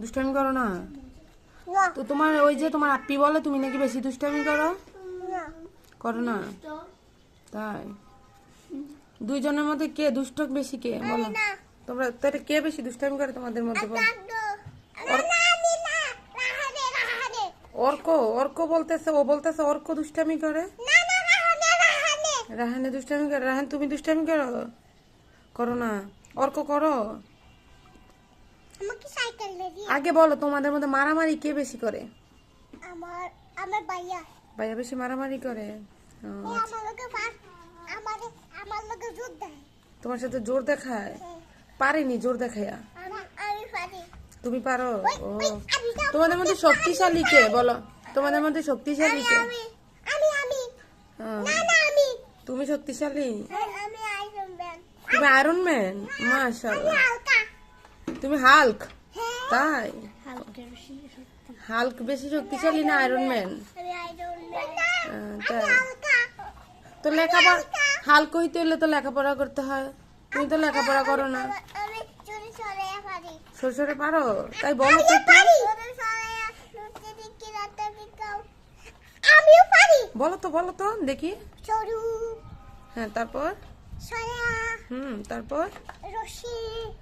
দুষ্টামি করো না? তো তোমার ওই যে তোমার আপ্পি বলে তুমি নাকি বেশি দুষ্টামি করো? করো না? তাই? দুইজনের মধ্যে কে দুষ্ট বেশি, কে বলো? তোমরা তাহলে কে বেশি দুষ্টামি করে তোমাদের মধ্যে বলো? অর্ক অর্ক বলতেছে, ও বলতেছে অর্ক দুষ্টামি করে। রাহানে দুষ্টামি করে? রাহান তুমি দুষ্টামি করো? করো না? অর্ক করো? আগে বলো তোমাদের মধ্যে মারামারি কে বেশি করে? আমার আমার ভাইয়া ভাইয়া বেশি মারামারি করে? ও, আচ্ছা। আমার লগে জোর দেয়। তোমার সাথে জোর দেখায়? পারেনি জোর দেখাইয়া? আমি পারি। তুমি পারো? ও, আমি তোমাদের মধ্যে শক্তিশালী কে বলো? তোমাদের মধ্যে শক্তিশালী কে? আমি আমি আমি হ্যাঁ, আমি তুমি শক্তিশালী? আমি আইরন ম্যান। তুমি আয়রন ম্যান? মাশাআল্লাহ। হালকা। তুমি হাল্ক? হ্যাঁ। তাই? হালকা বেশি শক্তি। হাল্ক বেশি শক্তিশালী না আয়রন ম্যান? আমি আইরন ম্যান। তাই? হালকা। তো লেখাপড়া হাল্ক হইতে হলে তো লেখাপড়া করতে হয়, তুমি তো লেখাপড়া করো না। আমি চুরি চলে পারি। সরসরে পারো? তাই বলো তো একটু। চুরি চলে লুচি দিকে রাতে বিকাও। আমিও পারি। বলো তো দেখি। চড়ু হ্যাঁ, তারপর? সয়া তারপর? রশি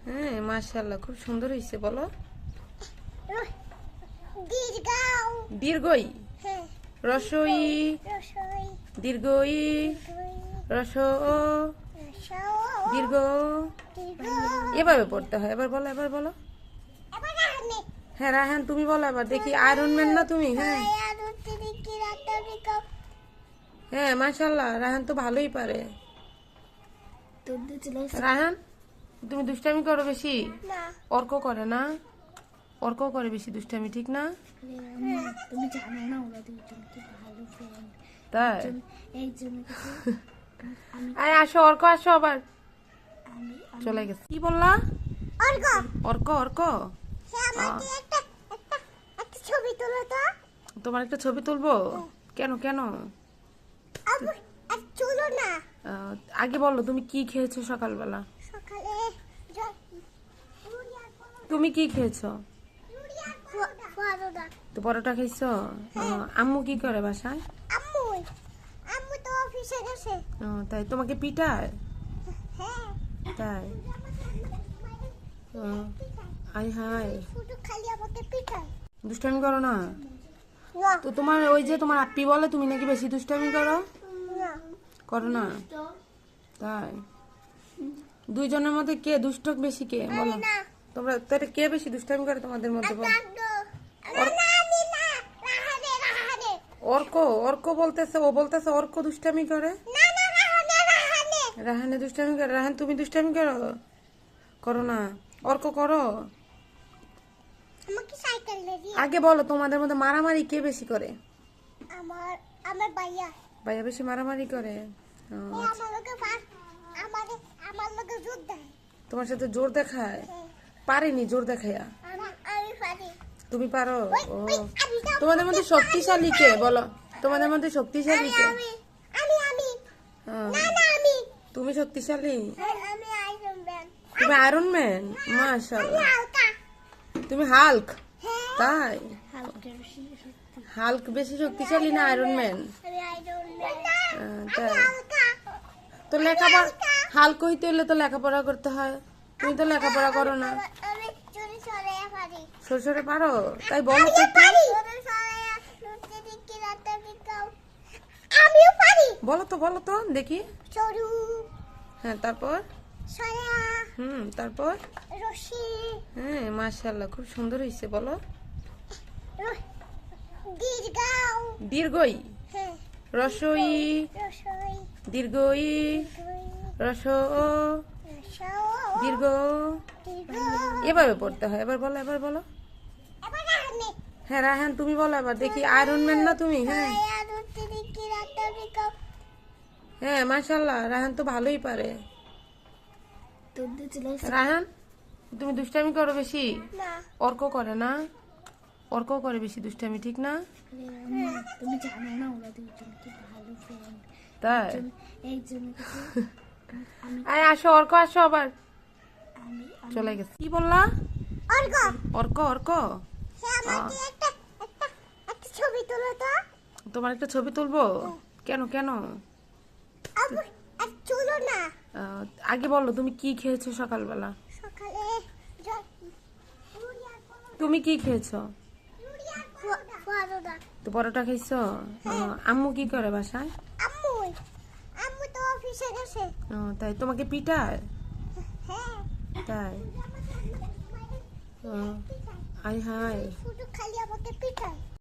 হ্যাঁ, মাশাআল্লাহ, খুব সুন্দর হয়েছে। বলো। দীর্ঘাও। দীর্ঘই? হ্যাঁ। রসই? রসই দীর্ঘই? রস রসাও দীর্ঘ? দীর্ঘ। এভাবে পড়তে হয়। এবার বলো, এবার বলো। এবার আমি হ্যাঁ রাহান তুমি বলো এবার দেখি। আয়রন ম্যান না তুমি? হ্যাঁ সয়া লুচি দিকে রাতে বিকাও। হ্যাঁ, মাশাআল্লাহ, রাহান তো ভালোই পারে। দুধ চলে রাহান তুমি দুষ্টামি করো বেশি? না। অর্ক করে না? অর্ক করে বেশি দুষ্টামি, ঠিক না? তুমি জানো না ওরা দুজন কি ভালো ফ্রেন্ড। তাই? একজন আয় আসো, অর্ক আসো আবার। আমি চলে গেছে। কি বললা? অর্গ। অর্ক অর্ক? হ্যাঁ, আমাকে একটা ছবি তোলো তো। তোমার একটা ছবি তুলবো? কেন কেন? আবার আর চলো না। আহ, আগে বলো তুমি কি খেয়েছো সকালবেলা? সকালে তুমি কি খেয়েছো? পরোটা। তো পরোটা খাইছো? আম্মু কি করে বাসায়? আম্মু আম্মু তো অফিসে গেছে। তাই? তোমাকে পিটায়? হ্যাঁ। তাই? আই হাই, শুধু খালি আমাকে পিটায়। দুষ্টামি করো না? না। তো তোমার ওই যে তোমার আপ্পি বলে তুমি নাকি বেশি দুষ্টামি করো? না। করো না? তাই? দুইজনের মধ্যে কে দুষ্ট বেশি, কে বলো? না। তোমরা তাহলে কে বেশি দুষ্টামি করে তোমাদের মধ্যে বলো? আমি না। রাহানে। অর্ক অর্ক বলতেছে, ও বলতেছে অর্ক দুষ্টামি করে। না না রাহানে। রাহানে দুষ্টামি করে? রাহান তুমি দুষ্টামি করো? করো না? অর্ক করো? আমাকে সাইকেল দিয়ে। আগে বলো তোমাদের মধ্যে মারামারি কে বেশি করে? আমার আমার ভাইয়া। ভাইয়া বেশি মারামারি করে? ও, আচ্ছা। আমার লগে জোর দেয়। তোমার সাথে জোর দেখায়? পারেনি জোর দেখাইয়া? আমি পারি। তুমি পারো? ও, আমি তোমাদের মধ্যে শক্তিশালী কে বলো? তোমাদের মধ্যে শক্তিশালী কে? আমি হ্যাঁ, আমি তুমি শক্তিশালী? আমি আইরন ম্যান। তুমি আয়রন ম্যান? মাশাআল্লাহ। হালকা। তুমি হাল্ক? হ্যাঁ। তাই? হালকা বেশি শক্তি। হাল্ক বেশি শক্তিশালী না আয়রন ম্যান? আমি আইরন ম্যান। তাই? হালকা। তো লেখাপড়া হাল্ক হইতে হলে তো লেখাপড়া করতে হয়, তুমি তো লেখাপড়া করো না। আমি চুরি চলে পারি। সরসরে পারো? তাই বলো তো একটু। চুরি চলে লুচি দিকে রাতে বিকাও। আমিও পারি। বলো তো দেখি। চড়ু হ্যাঁ, তারপর? সয়া তারপর? রশি হ্যাঁ, মাশাআল্লাহ, খুব সুন্দর হয়েছে। বলো। দীর্ঘাও। দীর্ঘই? হ্যাঁ। রসই? রসই দীর্ঘই? রস রসাও দীর্ঘ? দীর্ঘ। এভাবে পড়তে হয়। এবার বলো, এবার বলো। এবার আমি হ্যাঁ রাহান তুমি বলো এবার দেখি। আয়রন ম্যান না তুমি? হ্যাঁ সয়া লুচি দিকে রাতে বিকাও। হ্যাঁ, মাশাআল্লাহ, রাহান তো ভালোই পারে। দুধ চলে রাহান তুমি দুষ্টামি করো বেশি? না। অর্ক করে না? অর্ক করে বেশি দুষ্টামি, ঠিক না? তুমি জানো না ওরা দুজন কি ভালো ফ্রেন্ড। তাই? একজন আয় আসো, অর্ক আসো আবার। আমি চলে গেছে। কি বললা? অর্ক অর্ক অর্ক হ্যাঁ আমাকে একটা ছবি তোলো তো। তোমার একটা ছবি তুলবো? কেন কেন? আবার চলো না। আহ, আগে বলো তুমি কি খেয়েছো সকালবেলা? সকালে তুমি কি খেয়েছো? পরোটা। তো পরোটা খাইছো? আম্মু কি করে বাসায়? আম্মু আম্মু তো অফিসে গেছে। তাই তোমাকে পিটায়? হ্যাঁ তাই? আয় হায়। শুধু খালি আমাকে পিটায়।